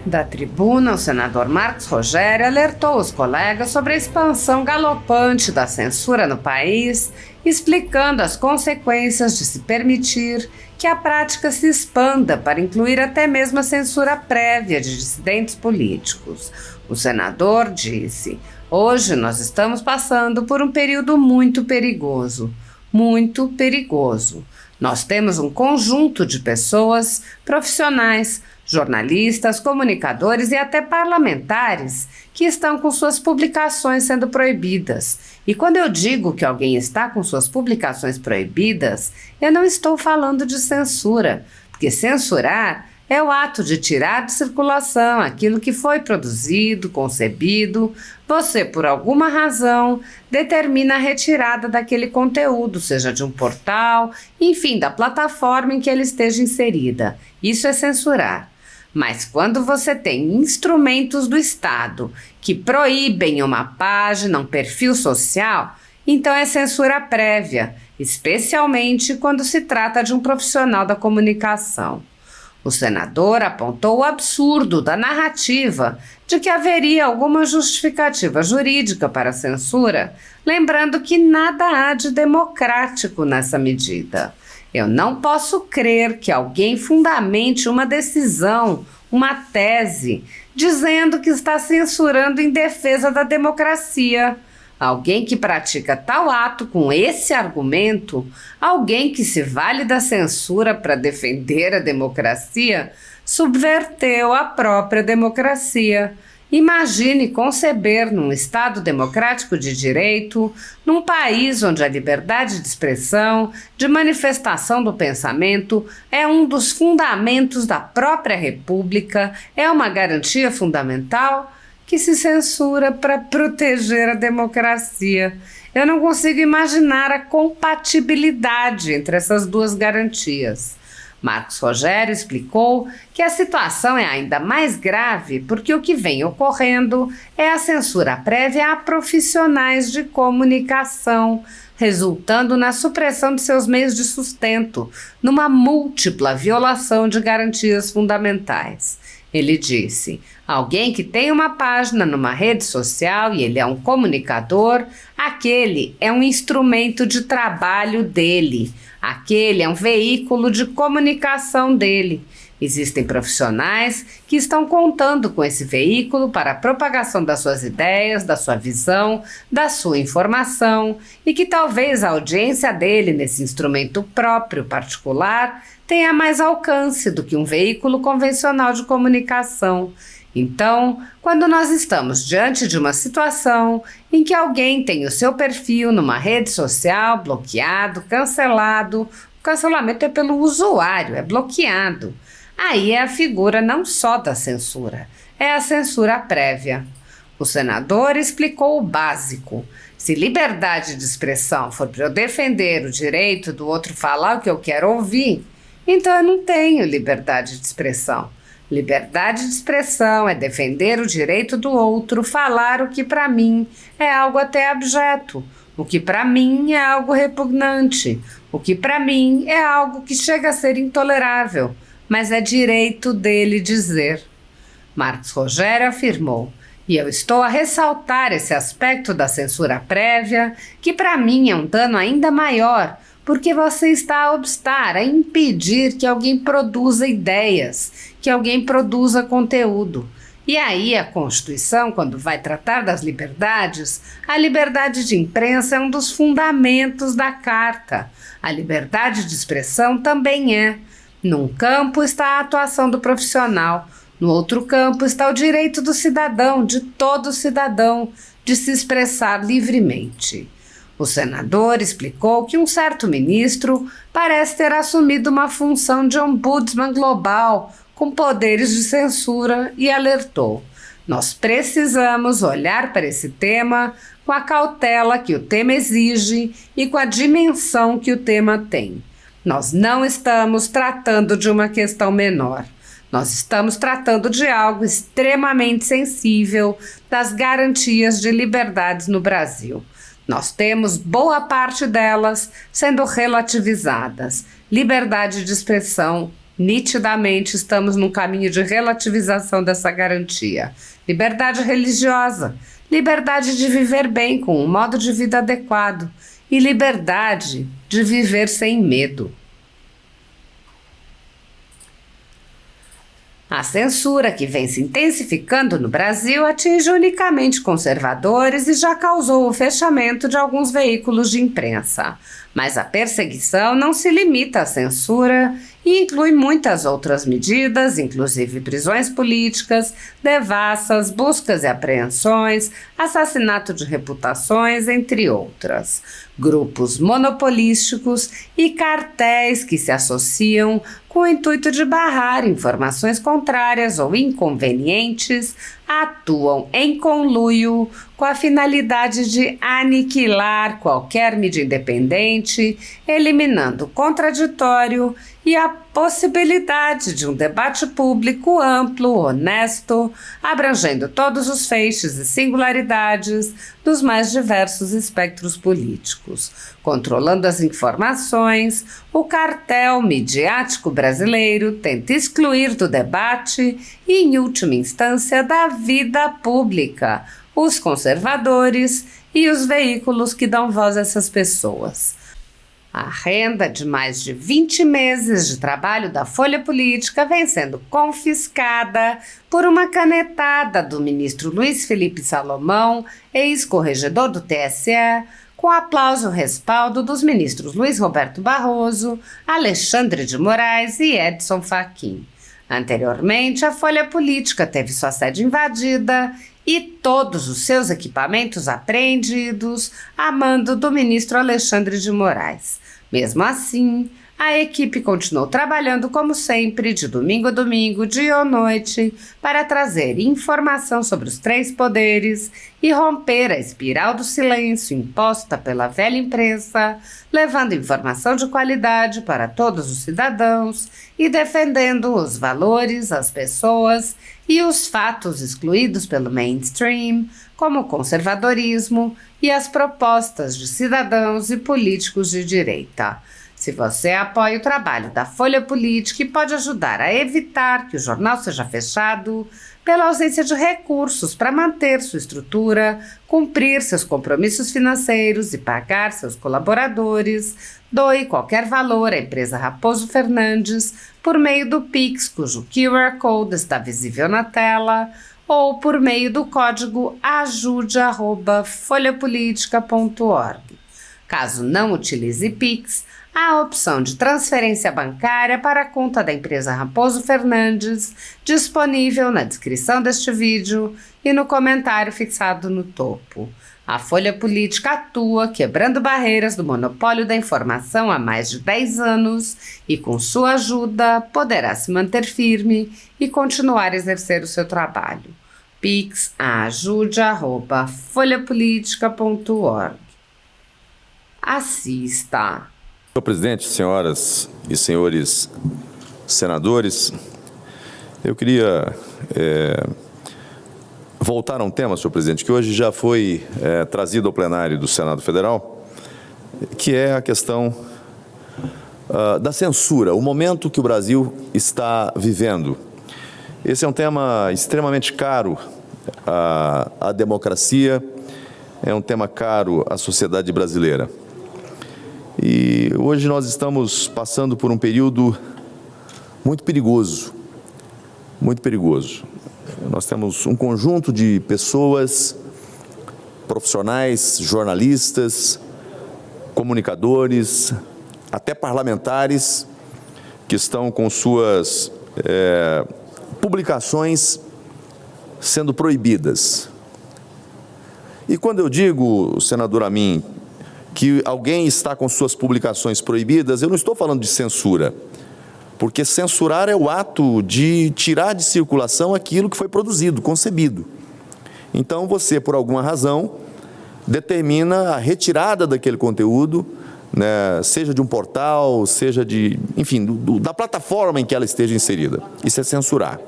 Da tribuna, o senador Marcos Rogério alertou os colegas sobre a expansão galopante da censura no país, explicando as consequências de se permitir que a prática se expanda para incluir até mesmo a censura prévia de dissidentes políticos. O senador disse: "Hoje nós estamos passando por um período muito perigoso. Muito perigoso. Nós temos um conjunto de pessoas, profissionais, jornalistas, comunicadores e até parlamentares que estão com suas publicações sendo proibidas. E quando eu digo que alguém está com suas publicações proibidas, eu não estou falando de censura, porque censurar é o ato de tirar de circulação aquilo que foi produzido, concebido. Você, por alguma razão, determina a retirada daquele conteúdo, seja de um portal, enfim, da plataforma em que ele esteja inserida. Isso é censurar. Mas quando você tem instrumentos do Estado que proíbem uma página, um perfil social, então é censura prévia, especialmente quando se trata de um profissional da comunicação." O senador apontou o absurdo da narrativa de que haveria alguma justificativa jurídica para a censura, lembrando que nada há de democrático nessa medida. Eu não posso crer que alguém fundamente uma decisão, uma tese, dizendo que está censurando em defesa da democracia. Alguém que pratica tal ato com esse argumento, alguém que se vale da censura para defender a democracia, subverteu a própria democracia. Imagine conceber num Estado democrático de direito, num país onde a liberdade de expressão, de manifestação do pensamento é um dos fundamentos da própria República, é uma garantia fundamental, que se censura para proteger a democracia. Eu não consigo imaginar a compatibilidade entre essas duas garantias. Marcos Rogério explicou que a situação é ainda mais grave porque o que vem ocorrendo é a censura prévia a profissionais de comunicação, resultando na supressão de seus meios de sustento, numa múltipla violação de garantias fundamentais. Ele disse: alguém que tem uma página numa rede social e ele é um comunicador, aquele é um instrumento de trabalho dele, aquele é um veículo de comunicação dele. Existem profissionais que estão contando com esse veículo para a propagação das suas ideias, da sua visão, da sua informação e que talvez a audiência dele nesse instrumento próprio, particular, tenha mais alcance do que um veículo convencional de comunicação. Então, quando nós estamos diante de uma situação em que alguém tem o seu perfil numa rede social bloqueado, cancelado, o cancelamento é pelo usuário, é bloqueado. Aí é a figura não só da censura, é a censura prévia. O senador explicou o básico. Se liberdade de expressão for para eu defender o direito do outro falar o que eu quero ouvir, então eu não tenho liberdade de expressão. Liberdade de expressão é defender o direito do outro falar o que para mim é algo até abjeto, o que para mim é algo repugnante, o que para mim é algo que chega a ser intolerável, mas é direito dele dizer. Marcos Rogério afirmou, e eu estou a ressaltar esse aspecto da censura prévia, que para mim é um dano ainda maior, porque você está a obstar, a impedir que alguém produza ideias, que alguém produza conteúdo. E aí a Constituição, quando vai tratar das liberdades, a liberdade de imprensa é um dos fundamentos da Carta. A liberdade de expressão também é. Num campo está a atuação do profissional, no outro campo está o direito do cidadão, de todo cidadão, de se expressar livremente. O senador explicou que um certo ministro parece ter assumido uma função de ombudsman global com poderes de censura e alertou: nós precisamos olhar para esse tema com a cautela que o tema exige e com a dimensão que o tema tem. Nós não estamos tratando de uma questão menor. Nós estamos tratando de algo extremamente sensível das garantias de liberdades no Brasil. Nós temos boa parte delas sendo relativizadas. Liberdade de expressão Nitidamente estamos num caminho de relativização dessa garantia. Liberdade religiosa, liberdade de viver bem com um modo de vida adequado e liberdade de viver sem medo. A censura que vem se intensificando no Brasil atinge unicamente conservadores e já causou o fechamento de alguns veículos de imprensa. Mas a perseguição não se limita à censura e inclui muitas outras medidas, inclusive prisões políticas, devassas, buscas e apreensões, assassinato de reputações, entre outras. Grupos monopolísticos e cartéis que se associam com o intuito de barrar informações contrárias ou inconvenientes, atuam em conluio com a finalidade de aniquilar qualquer mídia independente, eliminando o contraditório e a possibilidade de um debate público amplo, honesto, abrangendo todos os feixes e singularidades dos mais diversos espectros políticos. Controlando as informações, o cartel midiático brasileiro tenta excluir do debate e, em última instância, da vida pública, os conservadores e os veículos que dão voz a essas pessoas. A renda de mais de 20 meses de trabalho da Folha Política vem sendo confiscada por uma canetada do ministro Luiz Felipe Salomão, ex-corregedor do TSE, com aplauso e respaldo dos ministros Luiz Roberto Barroso, Alexandre de Moraes e Edson Fachin. Anteriormente, a Folha Política teve sua sede invadida e todos os seus equipamentos apreendidos a mando do ministro Alexandre de Moraes. Mesmo assim, a equipe continuou trabalhando como sempre, de domingo a domingo, dia ou noite, para trazer informação sobre os três poderes e romper a espiral do silêncio imposta pela velha imprensa, levando informação de qualidade para todos os cidadãos e defendendo os valores, as pessoas e os fatos excluídos pelo mainstream, como o conservadorismo e as propostas de cidadãos e políticos de direita. Se você apoia o trabalho da Folha Política e pode ajudar a evitar que o jornal seja fechado, pela ausência de recursos para manter sua estrutura, cumprir seus compromissos financeiros e pagar seus colaboradores, doe qualquer valor à empresa Raposo Fernandes por meio do Pix, cujo QR Code está visível na tela, ou por meio do código ajude@folhapolitica.org. Caso não utilize Pix, há a opção de transferência bancária para a conta da empresa Raposo Fernandes, disponível na descrição deste vídeo e no comentário fixado no topo. A Folha Política atua quebrando barreiras do monopólio da informação há mais de 10 anos e, com sua ajuda, poderá se manter firme e continuar a exercer o seu trabalho. Pix ajude@folhapolitica.org. Assista. Senhor presidente, senhoras e senhores senadores, eu queria voltar a um tema, senhor presidente, que hoje já foi trazido ao plenário do Senado Federal, que é a questão da censura, o momento que o Brasil está vivendo. Esse é um tema extremamente caro à democracia, é um tema caro à sociedade brasileira. E hoje nós estamos passando por um período muito perigoso, muito perigoso. Nós temos um conjunto de pessoas, profissionais, jornalistas, comunicadores, até parlamentares, que estão com suas publicações sendo proibidas. E quando eu digo, senador Amin, que alguém está com suas publicações proibidas, eu não estou falando de censura, porque censurar é o ato de tirar de circulação aquilo que foi produzido, concebido. Então você, por alguma razão, determina a retirada daquele conteúdo, né, seja de um portal, seja de, enfim, da plataforma em que ela esteja inserida. Isso é censurar.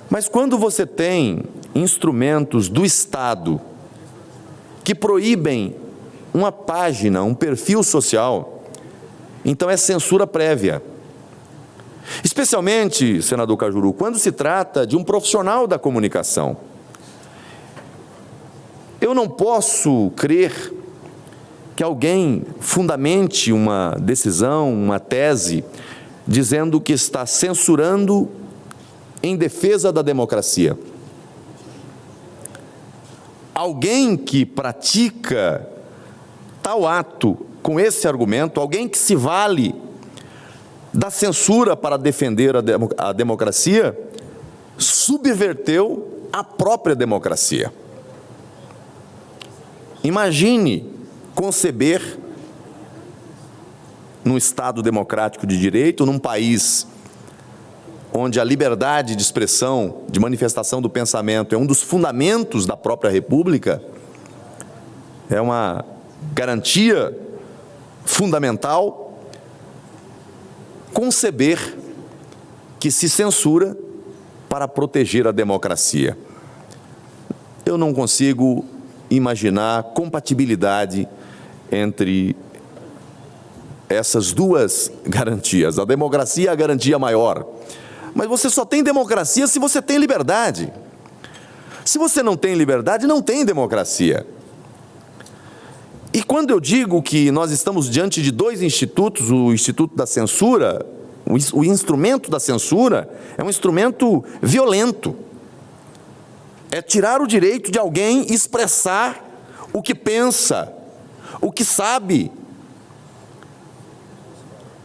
Mas quando você tem instrumentos do Estado que proíbem uma página, um perfil social, então é censura prévia. Especialmente, senador Cajuru, quando se trata de um profissional da comunicação. Eu não posso crer que alguém fundamente uma decisão, uma tese, dizendo que está censurando em defesa da democracia. Alguém que pratica tal ato com esse argumento, alguém que se vale da censura para defender a democracia, subverteu a própria democracia. Imagine conceber, num Estado democrático de direito, num país onde a liberdade de expressão, de manifestação do pensamento é um dos fundamentos da própria República, é uma garantia fundamental, conceber que se censura para proteger a democracia. Eu não consigo imaginar compatibilidade entre essas duas garantias. A democracia é a garantia maior. Mas você só tem democracia se você tem liberdade. Se você não tem liberdade, não tem democracia. E quando eu digo que nós estamos diante de dois institutos, o Instituto da Censura, o instrumento da censura, é um instrumento violento. É tirar o direito de alguém expressar o que pensa, o que sabe.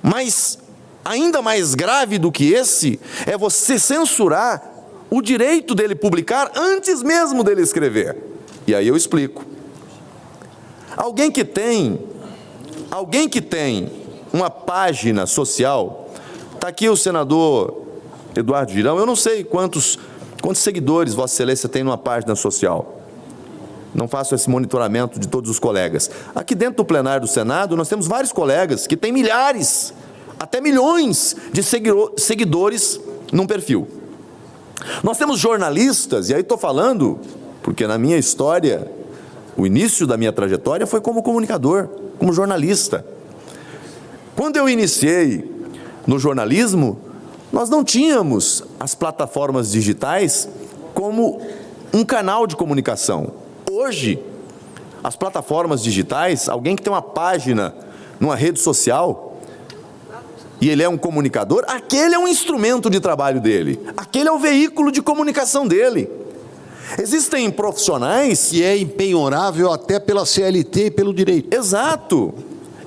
Mas, ainda mais grave do que esse, é você censurar o direito dele publicar antes mesmo dele escrever. E aí eu explico. Alguém que tem uma página social, está aqui o senador Eduardo Girão, eu não sei quantos seguidores Vossa Excelência tem numa página social. Não faço esse monitoramento de todos os colegas. Aqui dentro do plenário do Senado, nós temos vários colegas que têm milhares, até milhões de seguidores num perfil. Nós temos jornalistas, e aí estou falando, porque na minha história, o início da minha trajetória foi como comunicador, como jornalista. Quando eu iniciei no jornalismo, nós não tínhamos as plataformas digitais como um canal de comunicação. Hoje, as plataformas digitais, alguém que tem uma página numa rede social, e ele é um comunicador, aquele é um instrumento de trabalho dele, aquele é o veículo de comunicação dele. Existem profissionais... que é impenhorável até pela CLT e pelo direito. Exato.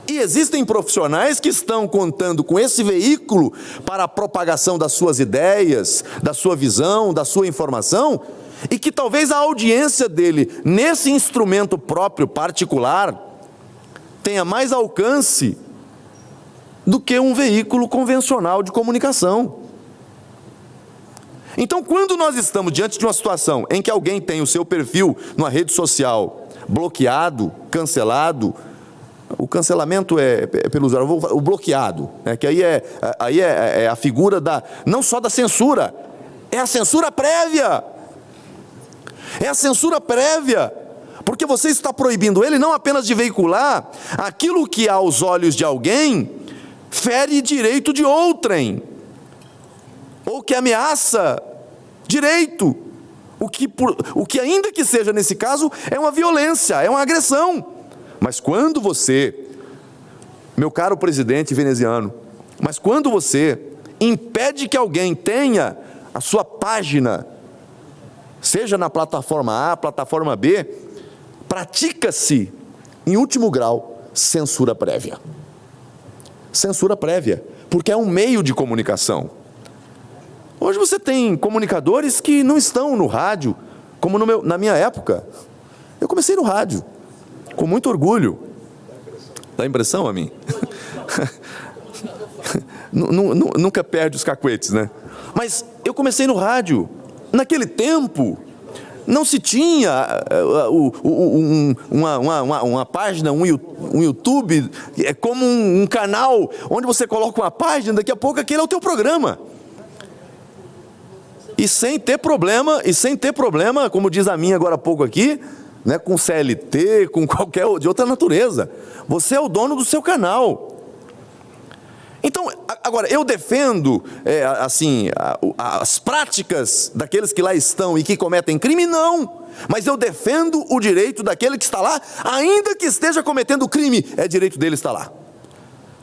E existem profissionais que estão contando com esse veículo para a propagação das suas ideias, da sua visão, da sua informação, e que talvez a audiência dele, nesse instrumento próprio, particular, tenha mais alcance do que um veículo convencional de comunicação. Então, quando nós estamos diante de uma situação em que alguém tem o seu perfil numa rede social bloqueado, cancelado, o cancelamento é pelo usuário, o bloqueado, né, que aí é a figura não só da censura, é a censura prévia. É a censura prévia, porque você está proibindo ele não apenas de veicular aquilo que aos olhos de alguém fere direito de outrem, ou que ameaça direito, o que ainda que seja nesse caso é uma violência, é uma agressão. Mas quando você, meu caro presidente veneziano, mas quando você impede que alguém tenha a sua página, seja na plataforma A, plataforma B, pratica-se, em último grau, censura prévia. Censura prévia, porque é um meio de comunicação. Hoje você tem comunicadores que não estão no rádio, como na minha época. Eu comecei no rádio, com muito orgulho. Dá impressão a mim? Nunca perde os cacuetes, né? Mas eu comecei no rádio. Naquele tempo, não se tinha uma página, um YouTube, como um canal, onde você coloca uma página, daqui a pouco aquele é o teu programa. E sem ter problema, como diz a minha agora há pouco aqui, né, com CLT, com qualquer de outra natureza. Você é o dono do seu canal. Então, agora, eu defendo, as práticas daqueles que lá estão e que cometem crime? Não. Mas eu defendo o direito daquele que está lá, ainda que esteja cometendo crime, é direito dele estar lá.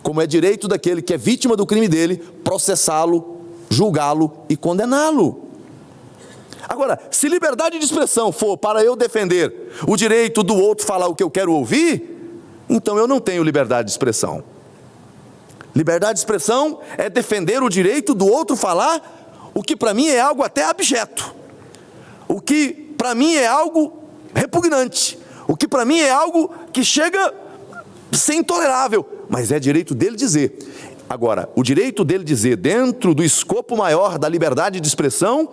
Como é direito daquele que é vítima do crime dele, processá-lo, julgá-lo e condená-lo. Agora, se liberdade de expressão for para eu defender o direito do outro falar o que eu quero ouvir, então eu não tenho liberdade de expressão. Liberdade de expressão é defender o direito do outro falar o que para mim é algo até abjeto, o que para mim é algo repugnante, o que para mim é algo que chega a ser intolerável, mas é direito dele dizer. Agora, o direito dele dizer dentro do escopo maior da liberdade de expressão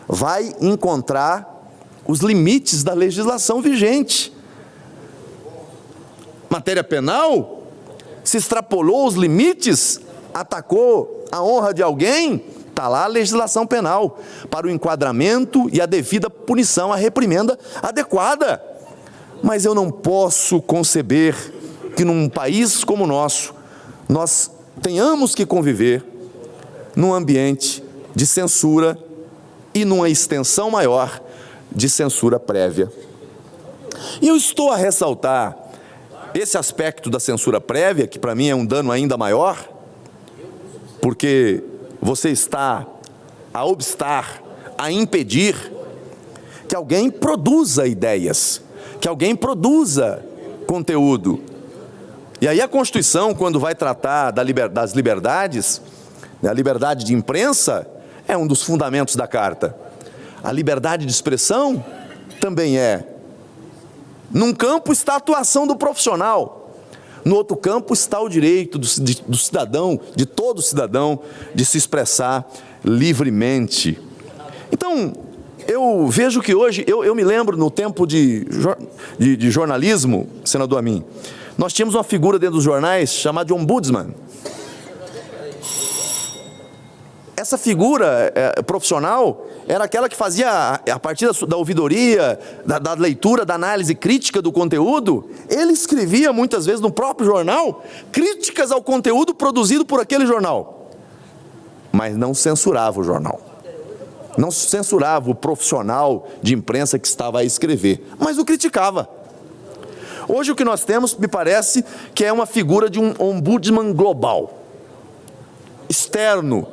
vai encontrar os limites da legislação vigente. Matéria penal, se extrapolou os limites, atacou a honra de alguém, está lá a legislação penal, para o enquadramento e a devida punição, a reprimenda adequada. Mas eu não posso conceber que num país como o nosso, nós tenhamos que conviver num ambiente de censura e numa extensão maior de censura prévia. E eu estou a ressaltar esse aspecto da censura prévia, que para mim é um dano ainda maior, porque você está a obstar, a impedir que alguém produza ideias, que alguém produza conteúdo. E aí a Constituição, quando vai tratar das liberdades, a liberdade de imprensa é um dos fundamentos da Carta. A liberdade de expressão também é. Num campo está a atuação do profissional, no outro campo está o direito do cidadão, de todo cidadão, de se expressar livremente. Então, eu vejo que hoje, eu me lembro no tempo de jornalismo, senador Amin, nós tínhamos uma figura dentro dos jornais chamada de ombudsman. Essa figura profissional era aquela que fazia, a partir da ouvidoria, da leitura, da análise crítica do conteúdo, ele escrevia muitas vezes no próprio jornal, críticas ao conteúdo produzido por aquele jornal, mas não censurava o jornal, não censurava o profissional de imprensa que estava a escrever, mas o criticava. Hoje o que nós temos, me parece, que é uma figura de um ombudsman global, externo,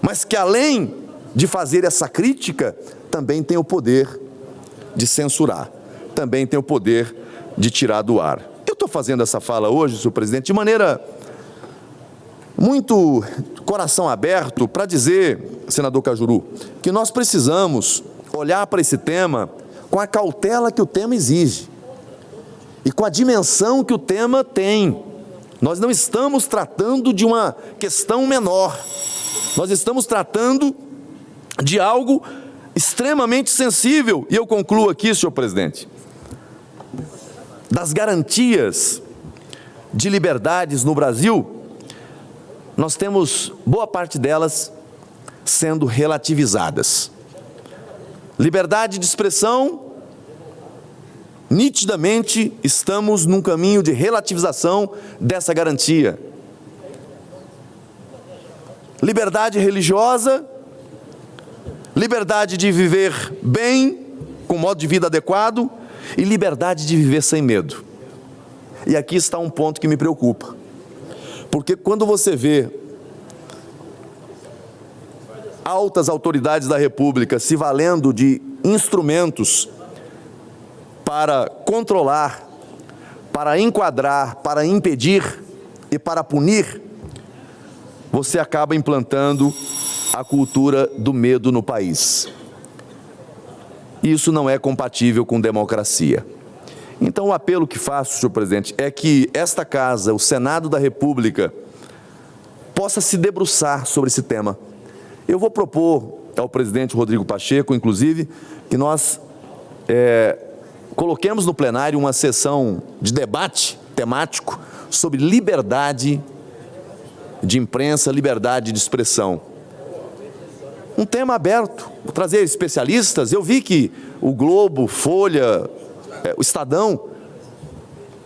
mas que além de fazer essa crítica, também tem o poder de censurar, também tem o poder de tirar do ar. Eu estou fazendo essa fala hoje, senhor presidente, de maneira muito coração aberto, para dizer, senador Cajuru, que nós precisamos olhar para esse tema com a cautela que o tema exige e com a dimensão que o tema tem. Nós não estamos tratando de uma questão menor, nós estamos tratando de algo extremamente sensível. E eu concluo aqui, senhor presidente, das garantias de liberdades no Brasil, nós temos boa parte delas sendo relativizadas. Liberdade de expressão, nitidamente estamos num caminho de relativização dessa garantia. Liberdade religiosa, liberdade de viver bem, com modo de vida adequado, e liberdade de viver sem medo. E aqui está um ponto que me preocupa, porque quando você vê altas autoridades da República se valendo de instrumentos para controlar, para enquadrar, para impedir e para punir, você acaba implantando a cultura do medo no país. Isso não é compatível com democracia. Então o apelo que faço, senhor presidente, é que esta casa, o Senado da República, possa se debruçar sobre esse tema. Eu vou propor ao presidente Rodrigo Pacheco, inclusive, que nós coloquemos no plenário uma sessão de debate temático sobre liberdade de imprensa, liberdade de expressão. Um tema aberto, vou trazer especialistas. Eu vi que o Globo, Folha, o Estadão,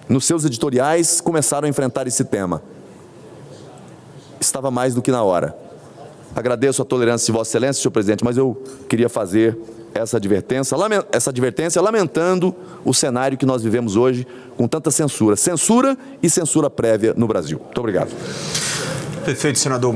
nos seus editoriais, começaram a enfrentar esse tema. estava mais do que na hora. Agradeço a tolerância de Vossa Excelência, senhor presidente, mas eu queria fazer essa advertência, lamentando o cenário que nós vivemos hoje com tanta censura. Censura e censura prévia no Brasil. Muito obrigado. Perfeito, senador.